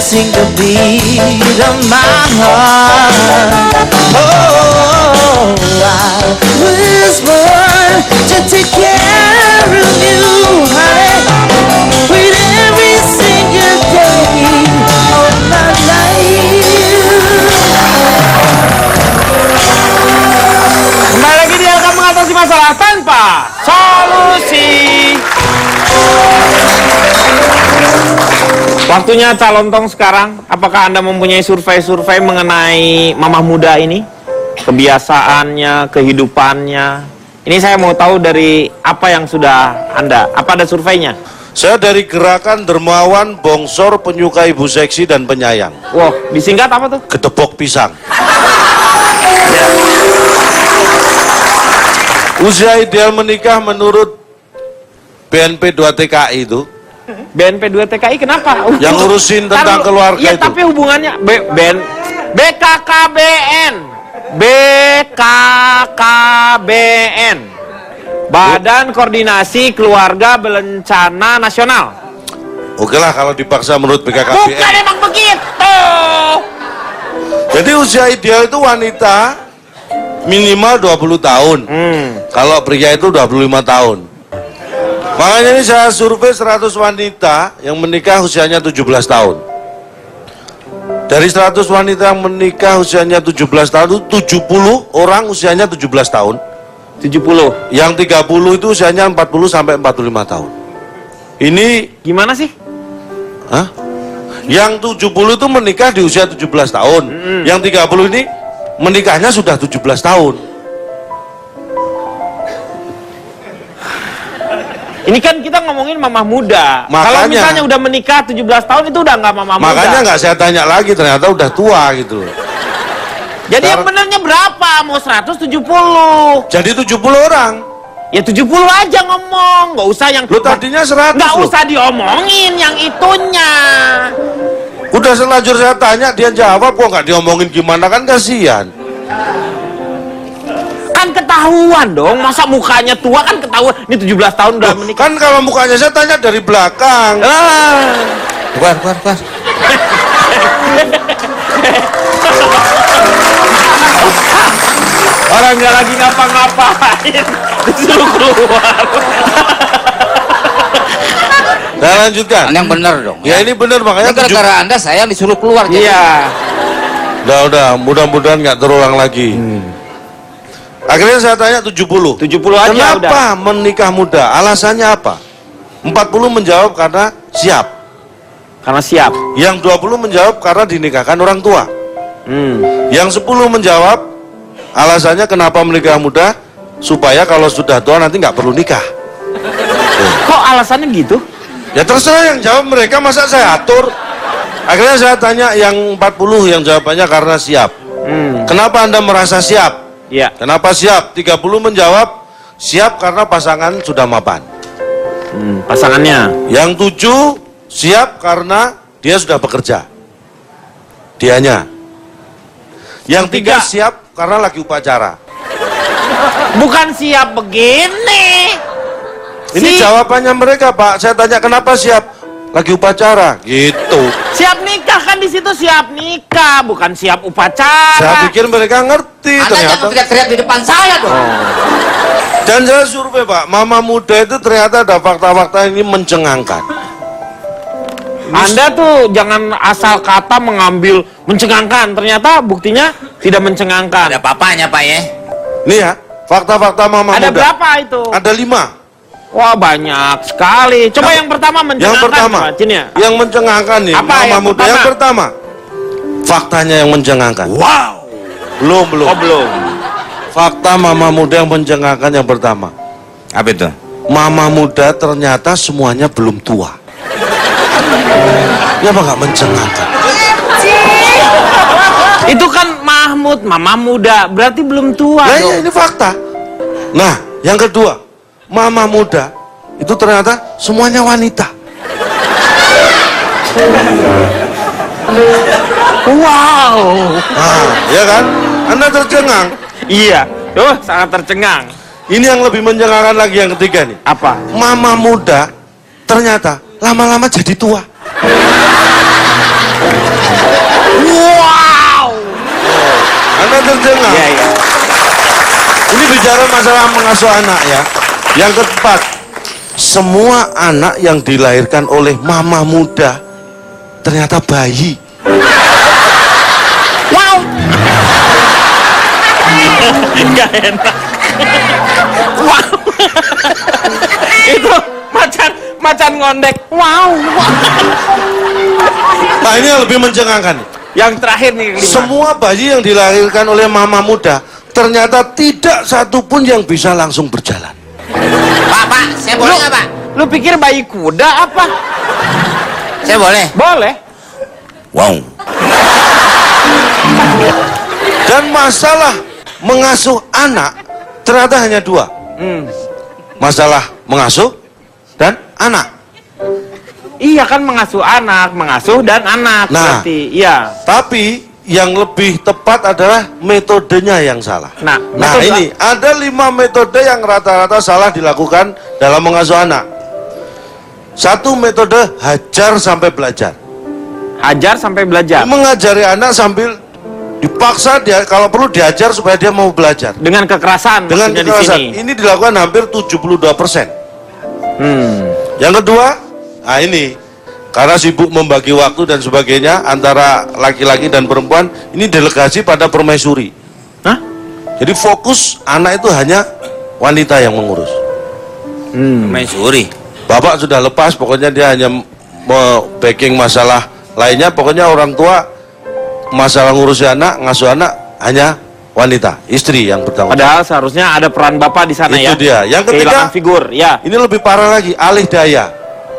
sing the beat of my heart. Oh, I was born to take care of you, honey, with every single day of my life. Kembali lagi di Elka Mengatasi Masalah Tanpa Solusi. Waktunya Calontong sekarang. Apakah Anda mempunyai survei-survei mengenai mamah muda ini? Kebiasaannya, kehidupannya. Ini saya mau tahu dari apa yang sudah Anda. Apa ada surveinya? Saya dari Gerakan Dermawan Bongsor Penyuka Ibu Seksi dan Penyayang. Wow, disingkat apa tuh? Gedebok pisang. Usia ideal menikah menurut BNP 2 TKI itu. BNP 2 TKI kenapa? Yang ngurusin tentang keluarga iya, itu. tapi hubungannya BKKBN. BKKBN. Badan Koordinasi Keluarga Berencana Nasional. Oke lah kalau dipaksa menurut BKKBN. Bukan emang begitu. Jadi usia ideal itu wanita minimal 20 tahun. Kalau pria itu 25 tahun. Makanya ini saya survei 100 wanita yang menikah usianya 17 tahun. Dari 100 wanita yang menikah usianya 17 tahun itu 70 orang usianya 17 tahun. 70. Yang 30 itu usianya 40 sampai 45 tahun. Ini Gimana sih? hah? Yang 70 itu menikah di usia 17 tahun. Yang 30 ini menikahnya sudah 17 tahun. Ini kan kita ngomongin mamah muda. Kalau Makanya. misalnya udah menikah 17 tahun itu udah nggak mamah muda. Makanya nggak saya tanya lagi, ternyata udah tua gitu. Jadi yang benernya berapa? Mau 170. Jadi 70 orang. Ya 70 aja ngomong, nggak usah yang Lu tadinya 100 nggak loh. usah diomongin yang itunya. Udah selanjur saya tanya, dia jawab, kok nggak diomongin gimana, kan kasihan. Kan ketahuan dong, masa mukanya tua kan ketahuan. Ini 17 tahun udah Loh, menikah. kan kalau mukanya saya tanya dari belakang. Keluar. Orang nggak lagi ngapa-ngapain, disuruh keluar. Saya lanjutkan. Yang bener dong. Ya ini bener, makanya Gara-gara Anda saya disuruh keluar. jadi. Iya. Udah, mudah-mudahan nggak terulang lagi. Akhirnya saya tanya 70. 70 aja Kenapa udah. menikah muda? Alasannya apa? 40 menjawab karena siap. Karena siap. Yang 20 menjawab karena dinikahkan orang tua. Yang 10 menjawab alasannya kenapa menikah muda, supaya kalau sudah tua nanti nggak perlu nikah. Kok alasannya gitu? Ya terserah yang jawab mereka, masa saya atur. Akhirnya saya tanya yang 40 yang jawabannya karena siap. Kenapa Anda merasa siap? Iya. Kenapa siap? 30 menjawab siap karena pasangan sudah mapan. Pasangannya. Yang 7 siap karena dia sudah bekerja. Dianya. Yang 3 siap karena lagi upacara. Bukan siap begini. Ini jawabannya mereka, Pak. Saya tanya kenapa siap? Lagi upacara. Gitu. Siap nikah kan di situ siap nikah, bukan siap upacara. Saya pikir mereka ngerti. Anda Ternyata. jangan teriak-teriak di depan saya dong. Dan saya survei, Pak. Mama muda itu ternyata ada fakta-fakta ini mencengangkan. Anda tuh jangan asal kata mengambil mencengangkan. Ternyata buktinya tidak mencengangkan. Ada papanya Pak ya. Nih ya, fakta-fakta mama Ada muda. berapa itu? Ada 5. Wah banyak sekali. Coba yang pertama mencengangkan. Yang pertama, coba, Cin, ya. yang mencengangkan nih, Apa mama yang muda. pertama? Yang pertama, faktanya yang mencengangkan. Wow. Belum. Oh belum. Fakta mama muda yang mencengangkan yang pertama. Apa itu? Mama muda ternyata semuanya belum tua. Ya apa nggak mencengangkan? Itu kan Mahmud, mama muda, berarti belum tua Nah, dong. ya, ini fakta. Nah, yang kedua, mama muda itu ternyata semuanya wanita. Wow. Nah, ya kan? Anda tercengang. Iya. Sangat tercengang. Ini yang lebih mencengangkan lagi yang ketiga nih. Apa? Mama muda ternyata lama-lama jadi tua. Wow. Anda tercengang. Iya, iya. Ini bicara masalah mengasuh anak ya. Yang keempat, semua anak yang dilahirkan oleh mama muda ternyata bayi. Wow. Nggak enak. Wow. Itu macan ngondek. Wow. Nah ini yang lebih mencengangkan. Yang terakhir nih, 5. Semua bayi yang dilahirkan oleh mama muda ternyata tidak satupun yang bisa langsung berjalan. Pak, saya boleh nggak, Pak? Lu pikir bayi kuda apa? Saya boleh. Boleh. Wow. Dan masalah mengasuh anak ternyata hanya 2. Masalah mengasuh dan anak. Iya kan, mengasuh anak, mengasuh dan anak. Nah. Berarti, iya. Tapi yang lebih tepat adalah metodenya yang salah. Nah, Nah metode- ini ada 5 metode yang rata-rata salah dilakukan dalam mengasuh anak. 1 metode hajar sampai belajar. Hajar sampai belajar. Mengajari anak sambil dipaksa dia, kalau perlu diajar supaya dia mau belajar. Dengan kekerasan. Dengan maksudnya kekerasan. Di sini. Ini dilakukan hampir 72%. Yang kedua, nah ini karena sibuk membagi waktu dan sebagainya antara laki-laki dan perempuan, ini delegasi pada permaisuri. Hah? Jadi fokus anak itu hanya wanita yang mengurus. Maisuri. Bapak sudah lepas, pokoknya dia hanya backing masalah lainnya. Pokoknya orang tua masalah ngurusi anak, ngasuh anak hanya wanita, istri yang bertanggung jawab. Padahal seharusnya ada peran bapak di sana Itu ya. dia. Yang ketiga, kehilangan figur, ya. ini lebih parah lagi, alih daya.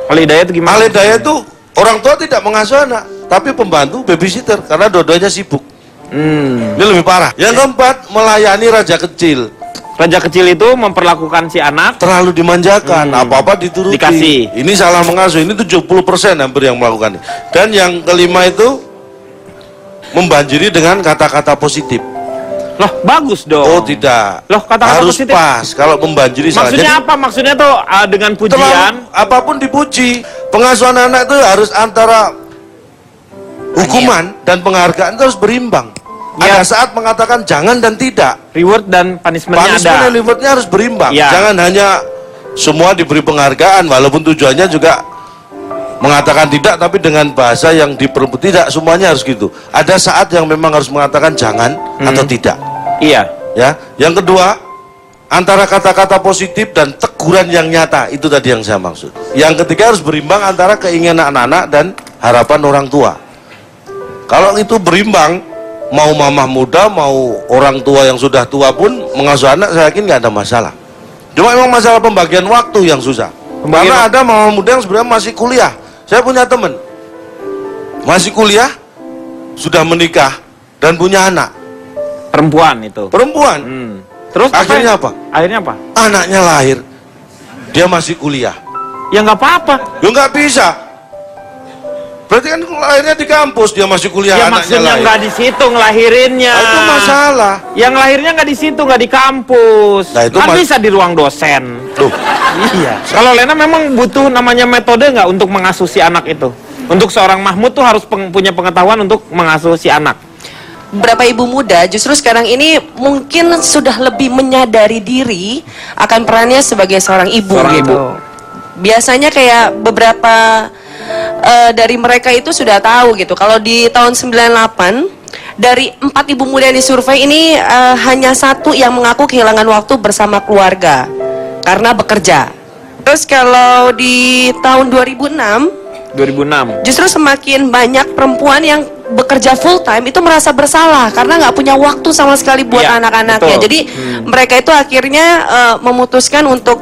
Alih daya itu gimana? Alih daya itu orang tua tidak mengasuh anak, tapi pembantu babysitter karena dua-duanya sibuk. Ini lebih parah. Yang keempat, melayani raja kecil. Raja kecil itu memperlakukan si anak. Terlalu dimanjakan, apa-apa dituruti. Dikasih. Ini salah mengasuh, ini 70% hampir yang melakukan. Dan yang kelima itu membanjiri dengan kata-kata positif. Loh, bagus dong. Oh tidak. Loh, kata-kata harus positif. pas kalau membanjiri salah. Maksudnya Jadi, apa? Maksudnya tuh dengan pujian. terlalu, apapun dipuji. Pengasuhan anak itu harus antara hukuman dan penghargaan itu harus berimbang. Ya. Ada saat mengatakan jangan dan tidak. Reward dan punishment-nya Punishment ada. dan rewardnya harus berimbang. Ya. Jangan hanya semua diberi penghargaan walaupun tujuannya juga mengatakan tidak, tapi dengan bahasa yang tidak semuanya harus gitu. Ada saat yang memang harus mengatakan jangan atau tidak. Iya. Ya. Yang kedua, antara kata-kata positif dan teguran yang nyata, itu tadi yang saya maksud. Yang ketiga harus berimbang antara keinginan anak-anak dan harapan orang tua. Kalau itu berimbang, mau mamah muda, mau orang tua yang sudah tua pun mengasuh anak, saya yakin nggak ada masalah. Cuma memang masalah pembagian waktu yang susah. Karena ada mamah muda yang sebenarnya masih kuliah. Saya punya teman, masih kuliah, sudah menikah, dan punya anak. Perempuan itu. Perempuan. Terus Akhirnya apa? Akhirnya apa? Anaknya lahir, dia masih kuliah. Ya nggak apa-apa. Ya nggak bisa. Berarti kan lahirnya di kampus, dia masih kuliah, Ya anaknya maksudnya lahir. nggak di situ ngelahirinnya. Nah, itu masalah. Yang lahirnya nggak di situ, nggak di kampus. Nah, itu kan mas- bisa di ruang dosen. Loh, Iya. Kalau Lena memang butuh namanya metode nggak untuk mengasuh si anak itu? Untuk seorang Mahmud tuh harus punya pengetahuan untuk mengasuh si anak. Beberapa ibu muda justru sekarang ini mungkin sudah lebih menyadari diri akan perannya sebagai seorang ibu Seorang gitu. ibu. Biasanya kayak beberapa dari mereka itu sudah tahu gitu. Kalau di tahun 98 dari 4 ibu muda yang disurvei ini hanya 1 yang mengaku kehilangan waktu bersama keluarga karena bekerja. Terus kalau di tahun 2006 justru semakin banyak perempuan yang bekerja full time itu merasa bersalah karena nggak punya waktu sama sekali buat Iya, anak-anaknya. betul. Jadi mereka itu akhirnya memutuskan untuk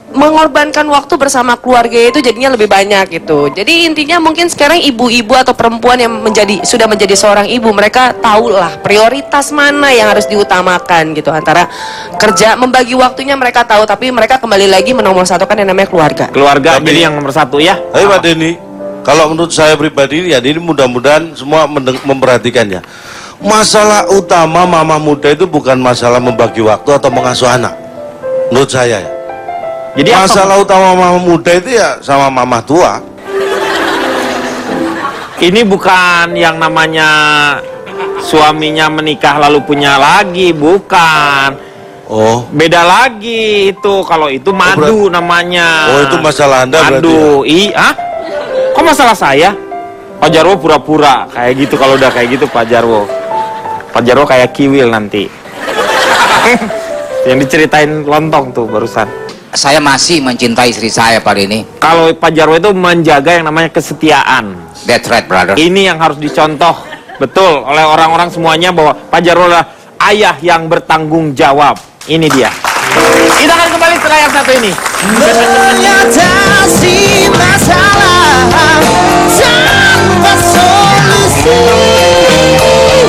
mengorbankan waktu bersama keluarga itu jadinya lebih banyak gitu. Jadi intinya mungkin sekarang ibu-ibu atau perempuan yang sudah menjadi seorang ibu, mereka tahulah prioritas mana yang harus diutamakan gitu, antara kerja, membagi waktunya mereka tahu, tapi mereka kembali lagi menomorsatukan yang namanya keluarga. Keluarga Tapi- jadi yang nomor 1 ya. Tapi Pak Denny, kalau menurut saya pribadi ya ini mudah-mudahan semua memperhatikannya. Masalah utama mama muda itu bukan masalah membagi waktu atau mengasuh anak. Menurut saya ya. Jadi apa? Masalah utama mama muda itu ya sama mama tua. Ini bukan yang namanya suaminya menikah lalu punya lagi, bukan. Oh. Beda lagi itu. Kalau itu madu namanya. Oh, itu masalah Anda berarti. Madu. Ah? Kok masalah saya? Pak Jarwo pura-pura kayak gitu. Kalau udah kayak gitu Pak Jarwo. Pak Jarwo kayak kiwil nanti. Yang diceritain Lontong tuh barusan. Saya masih mencintai istri saya pada ini. Kalau Pak Jarwo itu menjaga yang namanya kesetiaan. That's right, brother. Ini yang harus dicontoh betul oleh orang-orang semuanya bahwa Pak Jarwo adalah ayah yang bertanggung jawab. Ini dia. Kita akan kembali setelah yang satu ini. Mengatasi masalah tanpa solusi.